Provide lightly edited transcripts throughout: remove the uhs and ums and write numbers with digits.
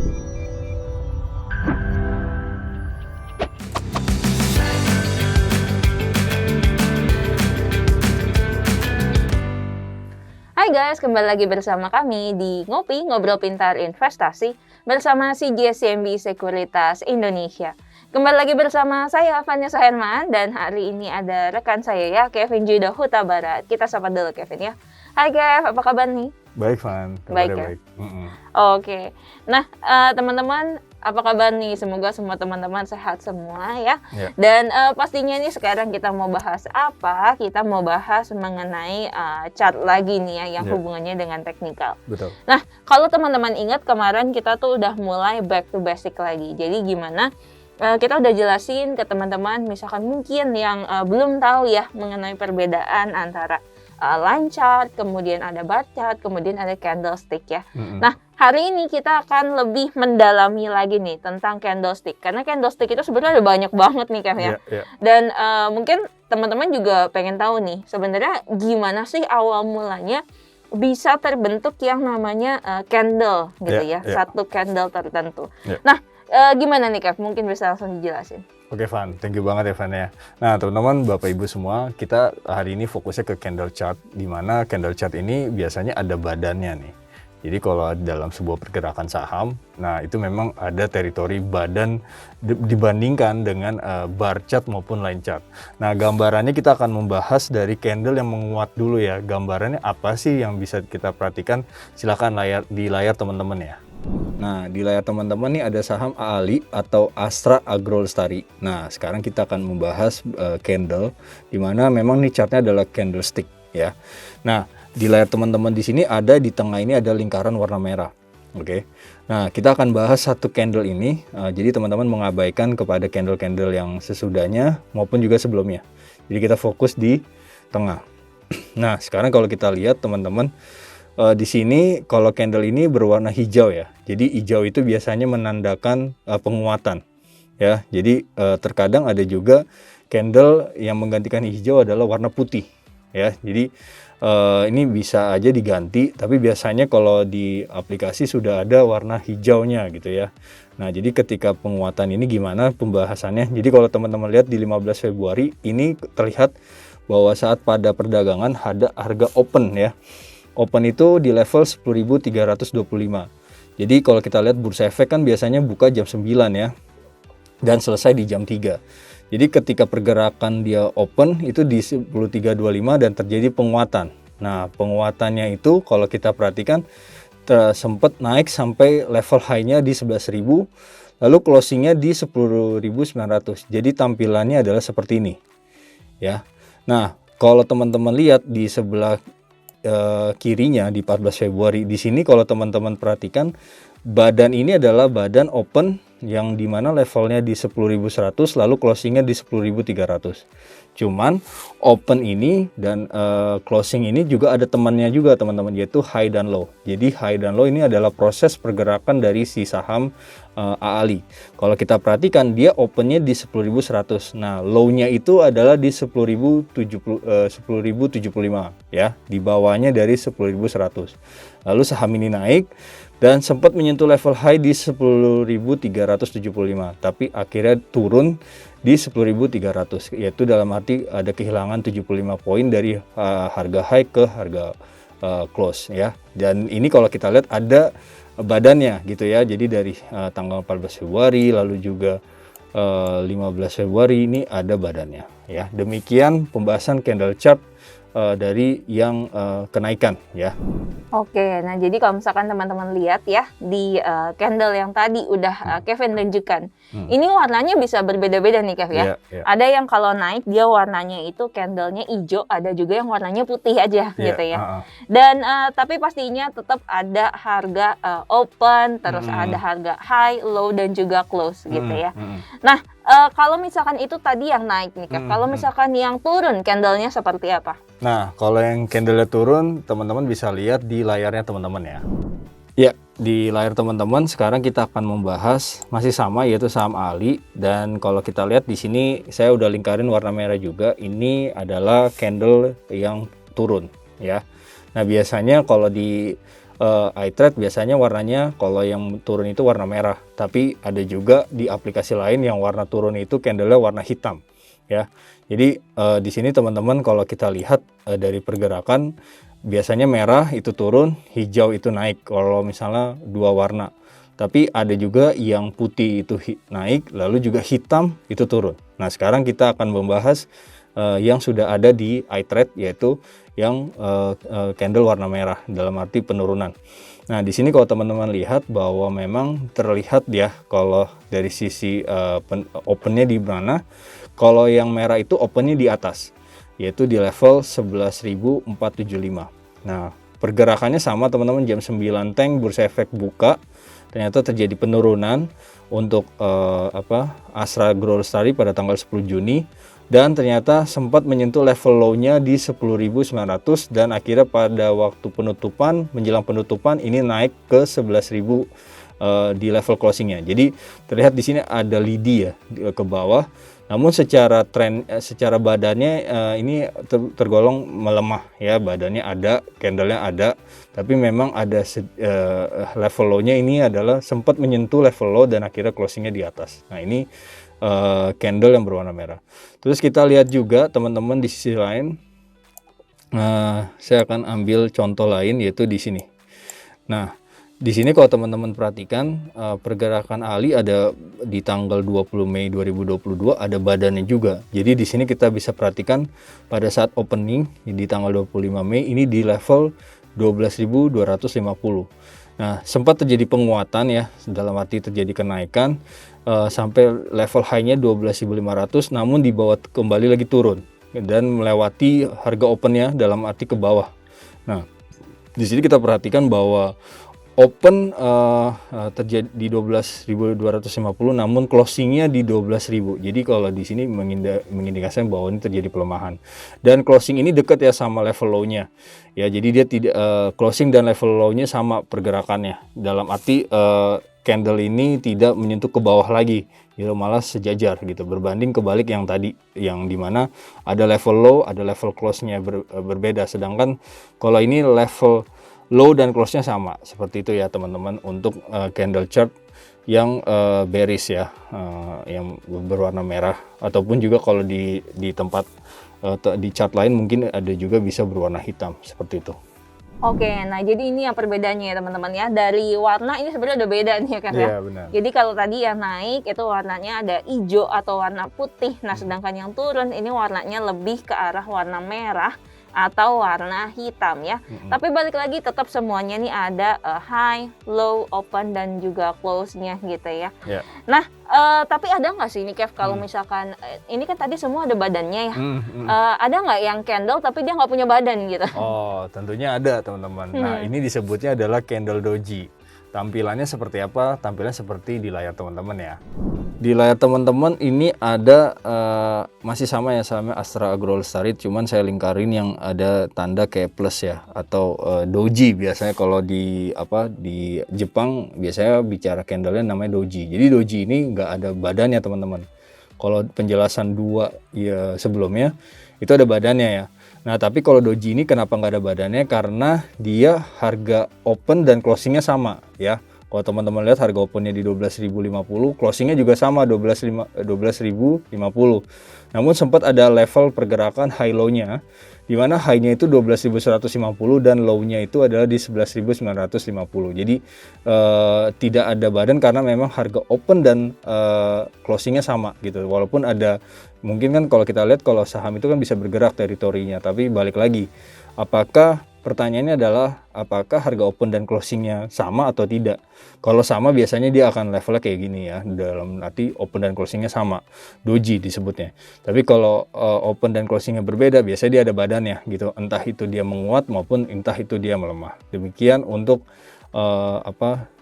Hai guys, kembali lagi bersama kami di Ngopi, Ngobrol Pintar Investasi bersama CGS-CIMB Sekuritas Indonesia. Kembali lagi bersama saya, Vanessa Herman, dan hari ini ada rekan saya ya, Kevin Judah Huta Barat. Kita sapa dulu Kevin ya. Hai Kev, apa kabar nih? Baik, Van. Baik ya? Baik. Oke. Nah, teman-teman, apa kabar nih? Semoga semua teman-teman sehat semua ya. Ya. Dan pastinya nih sekarang kita mau bahas apa? Kita mau bahas mengenai chart lagi nih ya, yang Ya. hubungannya dengan teknikal. Betul. Nah, kalau teman-teman ingat kemarin kita tuh udah mulai back to basic lagi. Jadi gimana? Kita udah jelasin ke teman-teman, misalkan mungkin yang belum tahu ya mengenai perbedaan antara line chart, kemudian ada bar chart, kemudian ada candlestick ya. Nah, hari ini kita akan lebih mendalami lagi nih tentang candlestick. Karena candlestick itu sebenarnya ada banyak banget nih Kev ya. Ya. Dan mungkin teman-teman juga pengen tahu nih, sebenarnya gimana sih awal mulanya bisa terbentuk yang namanya candle gitu ya. Satu candle tertentu. Ya. Nah, gimana nih Kev? Mungkin bisa langsung dijelasin. Oke, Van. Thank you banget ya, Van ya. Nah, teman-teman, Bapak Ibu semua, kita hari ini fokusnya ke candle chart, di mana candle chart ini biasanya ada badannya nih. Jadi kalau dalam sebuah pergerakan saham, nah itu memang ada teritori badan dibandingkan dengan bar chart maupun line chart. Nah, gambarannya kita akan membahas dari candle yang menguat dulu ya. Gambarannya apa sih yang bisa kita perhatikan? Silakan di layar teman-teman ya. Nah, di layar teman-teman nih ada saham AALI atau Astra Agro Lestari. Nah, sekarang kita akan membahas candle, di mana memang nih chartnya adalah candlestick ya. Nah, di layar teman-teman di sini ada, di tengah ini ada lingkaran warna merah. Oke. Nah, kita akan bahas satu candle ini. Jadi teman-teman mengabaikan kepada candle-candle yang sesudahnya maupun juga sebelumnya. Jadi kita fokus di tengah. Nah, sekarang kalau kita lihat teman-teman, di sini kalau candle ini berwarna hijau ya. Jadi hijau itu biasanya menandakan penguatan ya. Jadi terkadang ada juga candle yang menggantikan hijau adalah warna putih ya. Jadi ini bisa aja diganti, tapi biasanya kalau di aplikasi sudah ada warna hijaunya gitu ya. Nah, jadi ketika penguatan ini gimana pembahasannya? Jadi kalau teman-teman lihat di 15 Februari ini terlihat bahwa saat pada perdagangan ada harga open ya. Open itu di level 10.325. Jadi kalau kita lihat bursa efek kan biasanya buka jam 9 ya. Dan selesai di jam 3. Jadi ketika pergerakan dia open itu di 10.325 dan terjadi penguatan. Nah, penguatannya itu kalau kita perhatikan sempat naik sampai level high-nya di 11.000, lalu closing-nya di 10.900. Jadi tampilannya adalah seperti ini. Ya. Nah, kalau teman-teman lihat di sebelah kirinya di 14 Februari di sini, kalau teman-teman perhatikan badan ini adalah badan open yang dimana levelnya di 10.100 lalu closingnya di 10.300. Cuman open ini dan closing ini juga ada temannya juga teman-teman, yaitu high dan low. Jadi high dan low ini adalah proses pergerakan dari si saham AALI. Kalau kita perhatikan dia opennya di 10.100. Nah, low-nya itu adalah di 10.075 ya, di bawahnya dari 10.100. Lalu saham ini naik dan sempat menyentuh level high di 10.375, tapi akhirnya turun di 10.300, yaitu dalam arti ada kehilangan 75 poin dari harga high ke harga close ya. Dan ini kalau kita lihat ada badannya gitu ya. Jadi dari tanggal 14 Februari lalu juga 15 Februari ini ada badannya ya. Demikian pembahasan candle chart dari yang kenaikan ya. Oke, nah jadi kalau misalkan teman-teman lihat ya di candle yang tadi udah Kevin tunjukkan, ini warnanya bisa berbeda-beda nih Kev ya. Yeah. Ada yang kalau naik dia warnanya itu candlenya hijau, ada juga yang warnanya putih aja gitu ya. Dan tapi pastinya tetap ada harga open, terus ada harga high, low dan juga close gitu ya. Nah kalau misalkan itu tadi yang naik nih Kev, kalau misalkan yang turun candlenya seperti apa? Nah, kalau yang candle turun, teman-teman bisa lihat di layarnya teman-teman ya. Ya, di layar teman-teman sekarang kita akan membahas masih sama, yaitu saham AALI. Dan kalau kita lihat di sini saya udah lingkarin warna merah juga. Ini adalah candle yang turun ya. Nah, biasanya kalau di iTrade biasanya warnanya kalau yang turun itu warna merah, tapi ada juga di aplikasi lain yang warna turun itu candlenya warna hitam ya. Jadi di sini teman-teman kalau kita lihat dari pergerakan biasanya merah itu turun, hijau itu naik kalau misalnya dua warna. Tapi ada juga yang putih itu naik, lalu juga hitam itu turun. Nah, sekarang kita akan membahas yang sudah ada di iTrade, yaitu yang candle warna merah dalam arti penurunan. Nah, di sini kalau teman-teman lihat bahwa memang terlihat ya kalau dari sisi opennya di mana. Kalau yang merah itu opennya di atas, yaitu di level 11.475. Nah, pergerakannya sama teman-teman, jam 9 Teng Bursa Efek buka. Ternyata terjadi penurunan untuk Astra Globalstar pada tanggal 10 Juni dan ternyata sempat menyentuh level low-nya di 10.900 dan akhirnya pada waktu penutupan, menjelang penutupan ini naik ke 11.000 di level closingnya. Jadi terlihat di sini ada lidi ya ke bawah. Namun secara secara badannya ini tergolong melemah ya, badannya ada, candlenya ada, tapi memang ada level low-nya ini adalah sempat menyentuh level low dan akhirnya closingnya di atas. Nah, ini candle yang berwarna merah. Terus kita lihat juga teman-teman di sisi lain, saya akan ambil contoh lain yaitu di sini. Nah, di sini kalau teman-teman perhatikan pergerakan Ali ada di tanggal 20 Mei 2022 ada badannya juga. Jadi di sini kita bisa perhatikan pada saat opening di tanggal 25 Mei ini di level 12.250. Nah, sempat terjadi penguatan ya, dalam arti terjadi kenaikan sampai level high-nya 12.500, namun dibawa kembali lagi turun dan melewati harga opennya dalam arti ke bawah. Nah, di sini kita perhatikan bahwa open terjadi di 12.250 namun closingnya di 12.000. Jadi kalau di sini mengindikasikan bahwa ini terjadi pelemahan. Dan closing ini dekat ya sama level low-nya. Ya, jadi dia tidak closing dan level low-nya sama pergerakannya. Dalam arti candle ini tidak menyentuh ke bawah lagi, gitu, malah sejajar gitu. Berbanding kebalik yang tadi, yang dimana ada level low, ada level close-nya berbeda. Sedangkan kalau ini level low dan close-nya sama, seperti itu ya teman-teman untuk candle chart yang bearish ya, yang berwarna merah, ataupun juga kalau di tempat di chart lain mungkin ada juga bisa berwarna hitam seperti itu. Oke, nah jadi ini yang perbedaannya ya teman-teman ya, dari warna ini sebenarnya udah beda nih ya kan ya. Iya, benar. Jadi kalau tadi yang naik itu warnanya ada hijau atau warna putih, nah sedangkan yang turun ini warnanya lebih ke arah warna merah atau warna hitam ya. Tapi balik lagi tetap semuanya nih ada high, low, open dan juga close-nya gitu ya. Yeah. Nah, tapi ada nggak sih ini Kev kalau misalkan ini kan tadi semua ada badannya ya. Ada nggak yang candle tapi dia nggak punya badan gitu? Oh, tentunya ada teman-teman. Nah, ini disebutnya adalah candle doji. Tampilannya seperti apa? Tampilannya seperti di layar teman-teman ya. Di layar teman-teman ini ada masih sama ya, sama Astra Globalstar, cuman saya lingkarin yang ada tanda kayak plus ya, atau doji. Biasanya kalau di Jepang biasanya bicara candlenya namanya doji. Jadi doji ini nggak ada badannya teman-teman. Kalau penjelasan dua ya sebelumnya itu ada badannya ya. Nah, tapi kalau doji ini kenapa nggak ada badannya? Karena dia harga open dan closingnya sama ya. Kalau teman-teman lihat harga opennya di 12.050, closingnya juga sama 12.050. Namun sempat ada level pergerakan high low-nya, di mana high-nya itu 12.150 dan low-nya itu adalah di 11.950. Jadi tidak ada badan karena memang harga open dan closingnya sama gitu. Walaupun ada, mungkin kan kalau kita lihat kalau saham itu kan bisa bergerak teritorinya, tapi balik lagi, pertanyaannya adalah apakah harga open dan closingnya sama atau tidak. Kalau sama biasanya dia akan levelnya kayak gini ya, dalam arti open dan closingnya sama, doji disebutnya. Tapi kalau open dan closingnya berbeda, biasanya dia ada badannya gitu, entah itu dia menguat maupun entah itu dia melemah. Demikian untuk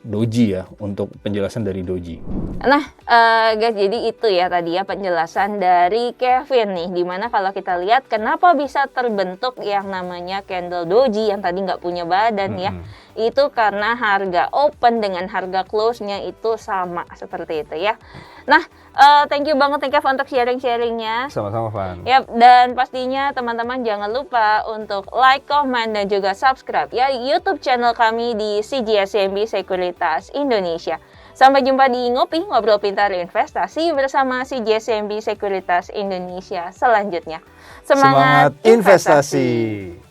doji ya, untuk penjelasan dari doji. Nah, guys, jadi itu ya tadi ya penjelasan dari Kevin nih, dimana kalau kita lihat kenapa bisa terbentuk yang namanya candle doji yang tadi nggak punya badan ya, itu karena harga open dengan harga close-nya itu sama seperti itu ya. Nah, thank you banget nih Kev untuk sharing-sharingnya. Sama-sama, Van. Yap, dan pastinya teman-teman jangan lupa untuk like, comment, dan juga subscribe ya YouTube channel kami di CGSCMB Sekuritas Indonesia. Sampai jumpa di Ngopi, Ngobrol Pintar Investasi bersama CGSCMB Sekuritas Indonesia selanjutnya. Semangat investasi!